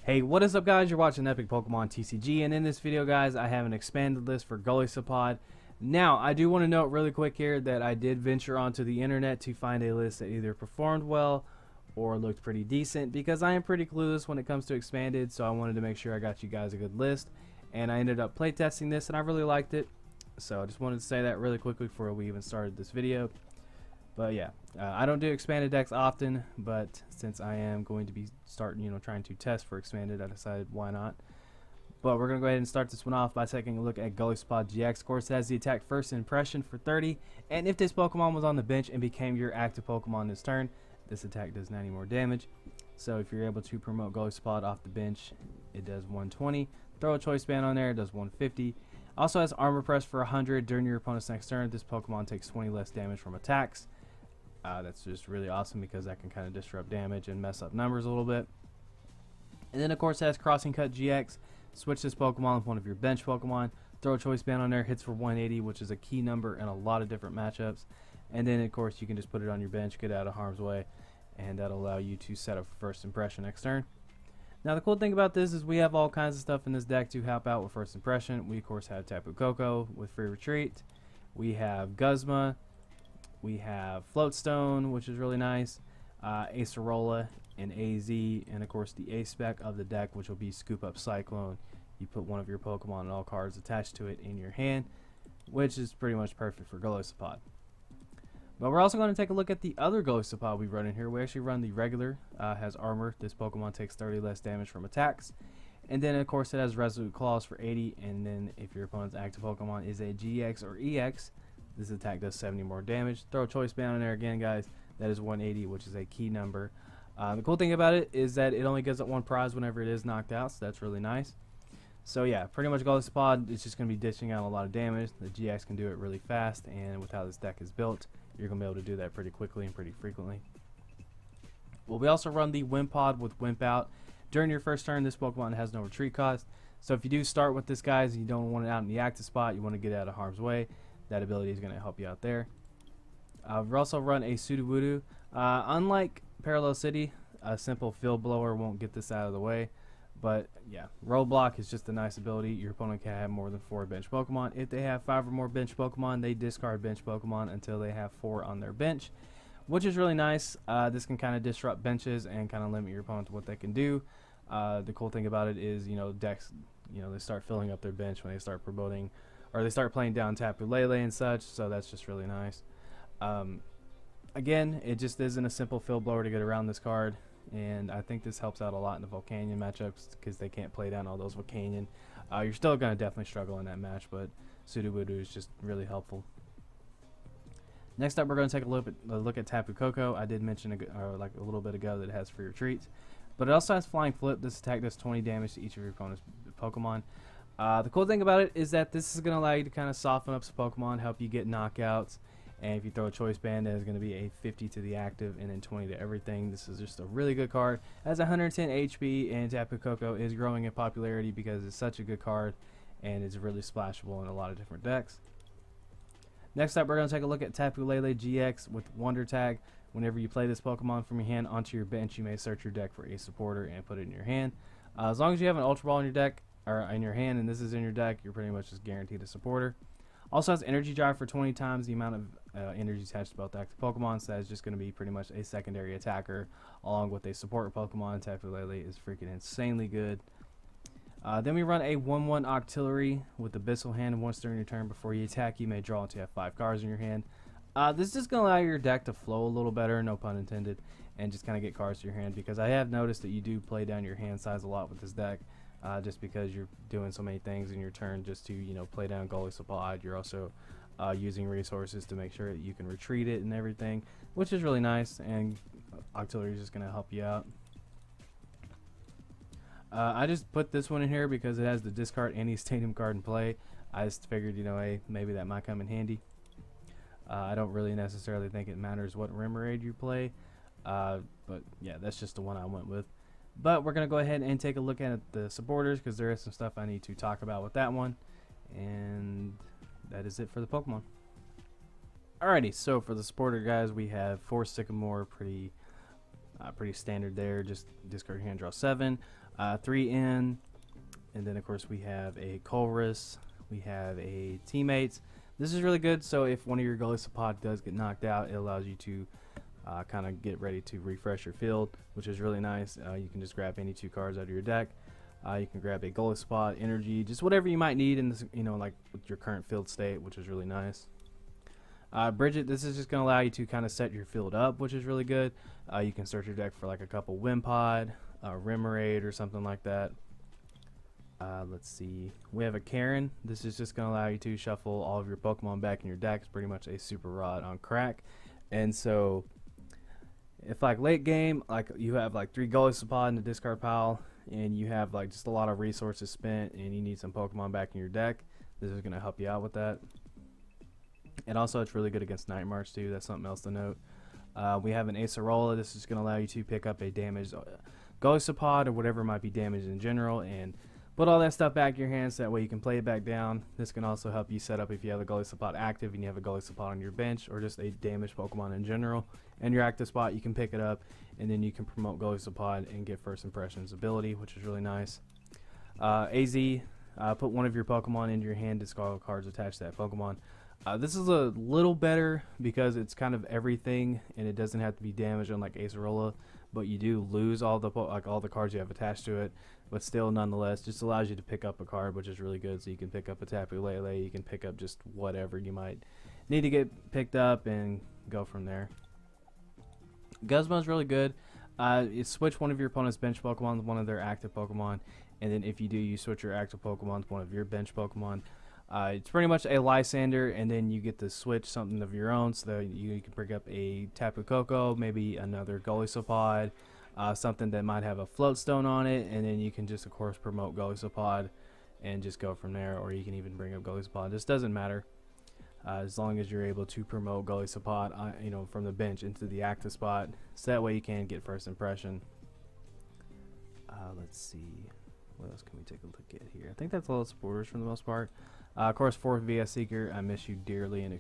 Hey, what is up guys? You're watching Epic Pokemon TCG, and in this video guys, I have an expanded list for Golisopod. Now, I do want to note really quick here that I did venture onto the internet to find a list that either performed well or looked pretty decent, because I am pretty clueless when it comes to expanded, so I wanted to make sure I got you guys a good list. And I ended up playtesting this and I really liked it. So I just wanted to say that really quickly before we even started this video. But yeah, I don't do expanded decks often, but since I am going to be starting, trying to test for expanded, I decided why not. But we're going to go ahead and start this one off by taking a look at Golisopod GX. Of course, it has the attack first impression for 30, and if this Pokemon was on the bench and became your active Pokemon this turn, this attack does 90 more damage. So if you're able to promote Golisopod off the bench, it does 120. Throw a choice band on there, it does 150. Also has armor press for 100 during your opponent's next turn. This Pokemon takes 20 less damage from attacks. That's just really awesome because that can kind of disrupt damage and mess up numbers a little bit. And then of course it has Crossing Cut GX. Switch this Pokemon with one of your bench Pokemon. Throw a choice band on there, hits for 180, which is a key number in a lot of different matchups. And then of course you can just put it on your bench, get it out of harm's way, and that'll allow you to set up first impression next turn. Now the cool thing about this is we have all kinds of stuff in this deck to help out with first impression. We of course have Tapu Koko with free retreat. We have Guzma. We have Floatstone, which is really nice, Acerola, and AZ, and of course the A spec of the deck, which will be Scoop Up Cyclone. You put one of your Pokemon and all cards attached to it in your hand, which is pretty much perfect for Golisopod. But we're also going to take a look at the other Golisopod we run in here. We actually run the regular, has armor. This Pokemon takes 30 less damage from attacks. And then of course it has Resolute Claws for 80, and then if your opponent's active Pokemon is a GX or EX, this attack does 70 more damage. Throw a choice band in there again, guys. That is 180, which is a key number. The cool thing about it is that it only gives up one prize whenever it is knocked out, so that's really nice. So yeah, pretty much Golisopod is just going to be dishing out a lot of damage. The GX can do it really fast, and with how this deck is built, you're going to be able to do that pretty quickly and pretty frequently. Well, we also run the Wimpod with Wimp Out. During your first turn, this Pokemon has no retreat cost. So if you do start with this, guys, and you don't want it out in the active spot, you want to get it out of harm's way, that ability is going to help you out there. We also run a Sudowoodo. Unlike Parallel City, a simple Field Blower won't get this out of the way. But yeah, Roadblock is just a nice ability. Your opponent can have more than 4 bench Pokemon. If they have 5 or more bench Pokemon, they discard bench Pokemon until they have 4 on their bench, which is really nice. This can kind of disrupt benches and kind of limit your opponent to what they can do. The cool thing about it is, decks, they start filling up their bench when they start promoting, or they start playing down Tapu Lele and such, so that's just really nice. Again, it just isn't a simple Field Blower to get around this card, and I think this helps out a lot in the Volcanion matchups because they can't play down all those Volcanion. You're still going to definitely struggle in that match, but Sudowoodo is just really helpful. Next up, we're going to take a look at Tapu Koko. I did mention like a little bit ago that it has free retreats, but it also has Flying Flip. This attack does 20 damage to each of your opponent's Pokemon. The cool thing about it is that this is going to allow you to kind of soften up some Pokemon, help you get knockouts, and if you throw a choice band, that is going to be a 50 to the active and then 20 to everything. This is just a really good card. It has 110 HP, and Tapu Koko is growing in popularity because it's such a good card, and it's really splashable in a lot of different decks. Next up, we're going to take a look at Tapu Lele GX with Wonder Tag. Whenever you play this Pokemon from your hand onto your bench, you may search your deck for a supporter and put it in your hand. As long as you have an Ultra Ball in your deck, or in your hand, and this is in your deck, you're pretty much just guaranteed a supporter. Also has Energy Drive for 20 times the amount of energy attached to both active Pokemon, so that's just going to be pretty much a secondary attacker along with a support Pokemon. Tapu Lele is freaking insanely good. Then we run a 1/1 Octillery with Abyssal Hand. Once during your turn before you attack, you may draw until you have 5 cards in your hand. This is just going to allow your deck to flow a little better, no pun intended, and just kind of get cards to your hand, because I have noticed that you do play down your hand size a lot with this deck. Just because you're doing so many things in your turn just to, play down Golisopod. You're also using resources to make sure that you can retreat it and everything, which is really nice, and Octillery is just going to help you out. I just put this one in here because it has the discard any stadium card in play. I just figured, hey, maybe that might come in handy. I don't really necessarily think it matters what Remoraid you play, but yeah, that's just the one I went with. But we're going to go ahead and take a look at the supporters because there is some stuff I need to talk about with that one. And that is it for the Pokemon. Alrighty, so for the supporter, guys, we have 4 Sycamore, pretty standard there. Just discard your hand, draw 7. 3N, and then of course we have a Chorus, we have a Teammates. This is really good, so if one of your Golisopod does get knocked out, it allows you to kind of get ready to refresh your field, which is really nice. You can just grab any 2 cards out of your deck. You can grab a Golisopod, Energy, just whatever you might need in this, like with your current field state, which is really nice. Bridget, this is just going to allow you to kind of set your field up, which is really good. You can search your deck for like a couple Wimpod, Remoraid, or something like that. Let's see. We have a Karen. This is just going to allow you to shuffle all of your Pokemon back in your deck. It's pretty much a super rod on crack. And so, if like late game, like you have like 3 Golisopod in the discard pile, and you have like just a lot of resources spent, and you need some Pokemon back in your deck, this is going to help you out with that. And also, it's really good against Night March too. That's something else to note. We have an Acerola. This is going to allow you to pick up a damaged Golisopod or whatever might be damaged in general, and put all that stuff back in your hands. So that way you can play it back down. This can also help you set up if you have a Golisopod active and you have a Golisopod on your bench, or just a damaged Pokemon in general, and your active spot, you can pick it up, and then you can promote Golisopod and get First Impressions ability, which is really nice. AZ, put one of your Pokemon into your hand, discard cards attached to that Pokemon. This is a little better because it's kind of everything, and it doesn't have to be damaged unlike Acerola, but you do lose all the cards you have attached to it. But still, nonetheless, just allows you to pick up a card, which is really good. So you can pick up a Tapu Lele, you can pick up just whatever you might need to get picked up, and go from there. Guzma's really good. You switch one of your opponent's bench Pokemon with one of their active Pokemon, and then if you do, you switch your active Pokemon with one of your bench Pokemon. It's pretty much a Lysander, and then you get to switch something of your own, so that you can pick up a Tapu Koko, maybe another Golisopod, something that might have a float stone on it, and then you can just of course promote Golisopod and just go from there. Or you can even bring up Golisopod. This doesn't matter, as long as you're able to promote Golisopod from the bench into the active spot, so that way you can get First Impression. Let's see, what else can we take a look at here? I think that's all the supporters for the most part. Of course, 4th VS Seeker, I miss you dearly in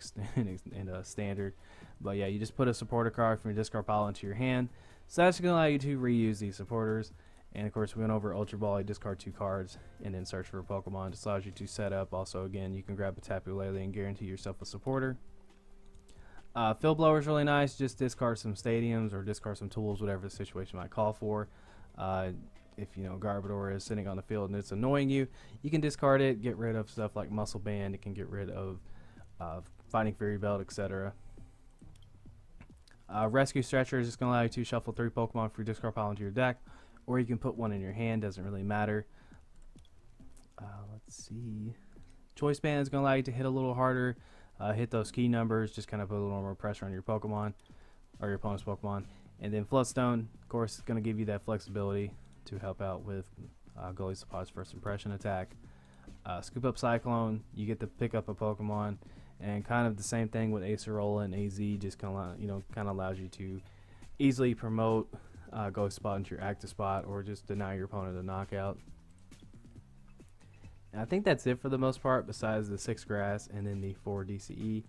standard. But yeah, you just put a supporter card from your discard pile into your hand. So that's going to allow you to reuse these supporters. And of course, we went over Ultra Ball. You discard 2 cards and then search for a Pokemon. Just allows you to set up. Also, again, you can grab a Tapu Lele and guarantee yourself a supporter. Field Blower is really nice. Just discard some stadiums or discard some tools, whatever the situation might call for. If Garbodor is sitting on the field and it's annoying you, you can discard it, get rid of stuff like Muscle Band. It can get rid of Fighting Fury Belt, etc. Rescue Stretcher is just going to allow you to shuffle 3 Pokemon from your discard pile into your deck, or you can put one in your hand, doesn't really matter. Let's see. Choice Band is going to allow you to hit a little harder, hit those key numbers, just kind of put a little more pressure on your Pokemon, or your opponent's Pokemon. And then Floodstone, of course, is going to give you that flexibility to help out with Golisopod's First Impression attack. Scoop Up Cyclone, you get to pick up a Pokemon, and kind of the same thing with Acerola and AZ, just kind of allows you to easily promote Golisopod into your active spot, or just deny your opponent a knockout. And I think that's it for the most part, besides the 6 Grass and then the 4 DCE.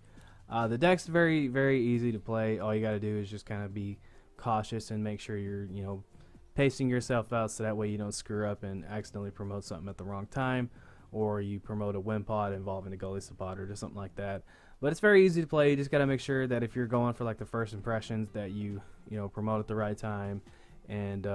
The deck's very, very easy to play. All you got to do is just kind of be cautious and make sure you're pacing yourself out, so that way you don't screw up and accidentally promote something at the wrong time, or you promote a Wimpod involving a Golisopod or just something like that. But it's very easy to play. You just got to make sure that if you're going for like the first impressions, that you promote at the right time, and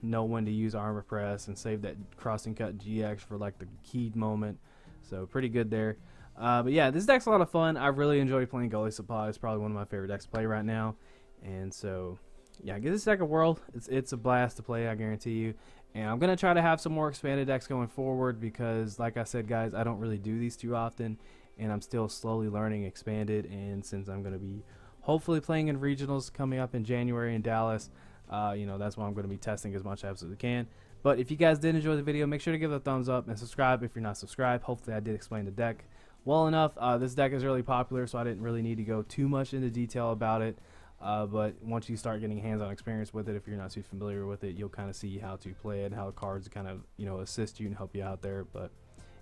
know when to use Armor Press and save that Crossing Cut GX for like the keyed moment. So pretty good there. But yeah, this deck's a lot of fun. I really enjoy playing Golisopod. It's probably one of my favorite decks to play right now, and so yeah, give this deck a whirl. It's a blast to play, I guarantee you. And I'm going to try to have some more expanded decks going forward, because like I said, guys, I don't really do these too often, and I'm still slowly learning expanded. And since I'm going to be hopefully playing in regionals coming up in January in Dallas, that's why I'm going to be testing as much as I can. But if you guys did enjoy the video, make sure to give it a thumbs up and subscribe if you're not subscribed. Hopefully I did explain the deck well enough. This deck is really popular, so I didn't really need to go too much into detail about it. But once you start getting hands-on experience with it, if you're not too familiar with it, you'll kind of see how to play it, how the cards kind of assist you and help you out there. But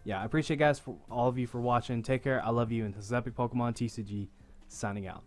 yeah, I appreciate all of you for watching. Take care. I love you, and this is Epic Pokemon TCG signing out.